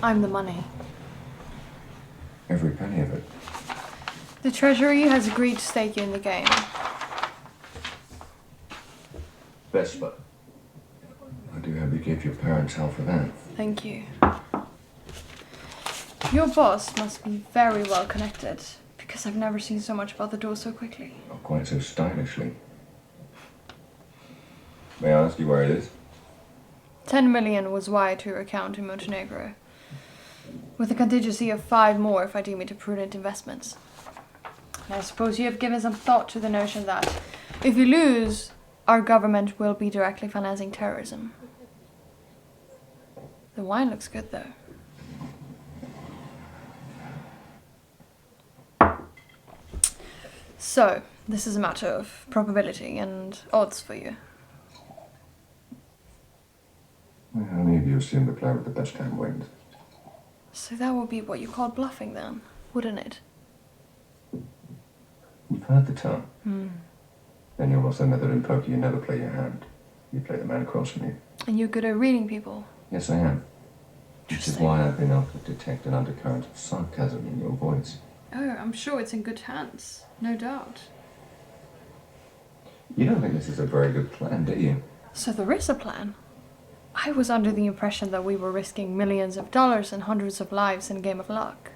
I'm the money. Every penny of it. The Treasury has agreed to stake you in the game. Vesper. I do hope you gave your parents hell for that. Thank you. Your boss must be very well connected, because I've never seen so much about the door so quickly. Not quite so stylishly. May I ask you where it is? 10 million was wired to your account in Montenegro, with a contingency of 5 more if I deem it a prudent investment. And I suppose you have given some thought to the notion that if you lose, our government will be directly financing terrorism. The wine looks good though. So, this is a matter of probability and odds for you. Well, only if you assume the player with the best hand wins. So that would be what you call bluffing then, wouldn't it? You've heard the term. Then you'll also know that in poker you never play your hand. You play the man across from you. And you're good at reading people. Yes, I am. Which is why I've been able to detect an undercurrent of sarcasm in your voice. Oh, I'm sure it's in good hands. No doubt. You don't think this is a very good plan, do you? So there is a plan. I was under the impression that we were risking millions of dollars and hundreds of lives in a game of luck.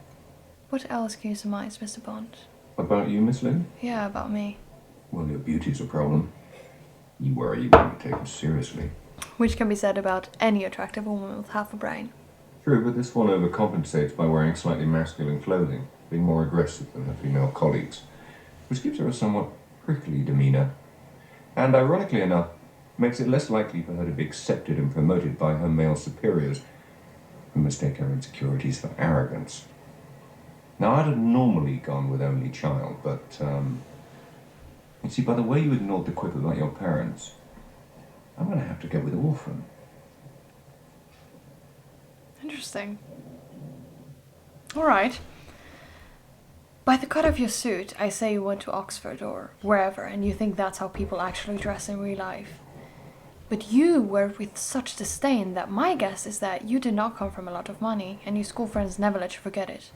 What else can you surmise, Mr. Bond? About you, Miss Lynd? Yeah, about me. Well, your beauty's a problem. You worry you won't be taken seriously. Which can be said about any attractive woman with half a brain. True, but this one overcompensates by wearing slightly masculine clothing, being more aggressive than her female colleagues, which gives her a somewhat prickly demeanour, and ironically enough, makes it less likely for her to be accepted and promoted by her male superiors, who mistake her insecurities for arrogance. Now, I'd have normally gone with only child, but, you see, by the way you ignored the quip about your parents, I'm going to have to go with orphan. Interesting. Alright. By the cut of your suit, I say you went to Oxford or wherever, and you think that's how people actually dress in real life. But you wear with such disdain that my guess is that you did not come from a lot of money, and your school friends never let you forget it.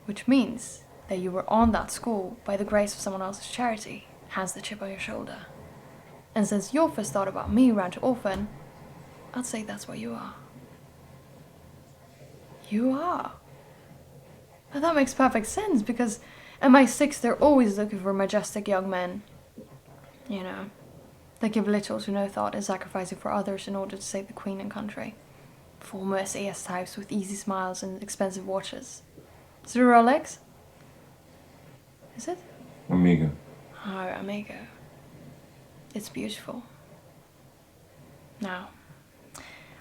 Which means that you were on that school by the grace of someone else's charity, hence the chip on your shoulder. And since your first thought about me ran to orphan, I'd say that's what you are. You are. But that makes perfect sense, because MI6, they're always looking for majestic young men. You know, they give little to no thought in sacrificing for others in order to save the Queen and country. Former SAS types with easy smiles and expensive watches. Is it a Rolex? Is it? Amigo. Oh, Amigo. It's beautiful. Now,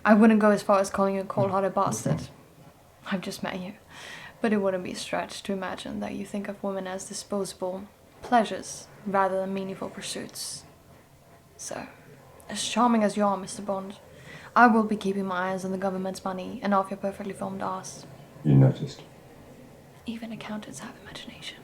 I wouldn't go as far as calling you a cold-hearted bastard. I've just met you. But it wouldn't be a stretch to imagine that you think of women as disposable pleasures rather than meaningful pursuits. So, as charming as you are, Mr. Bond, I will be keeping my eyes on the government's money and off your perfectly formed arse. You noticed. Even accountants have imagination.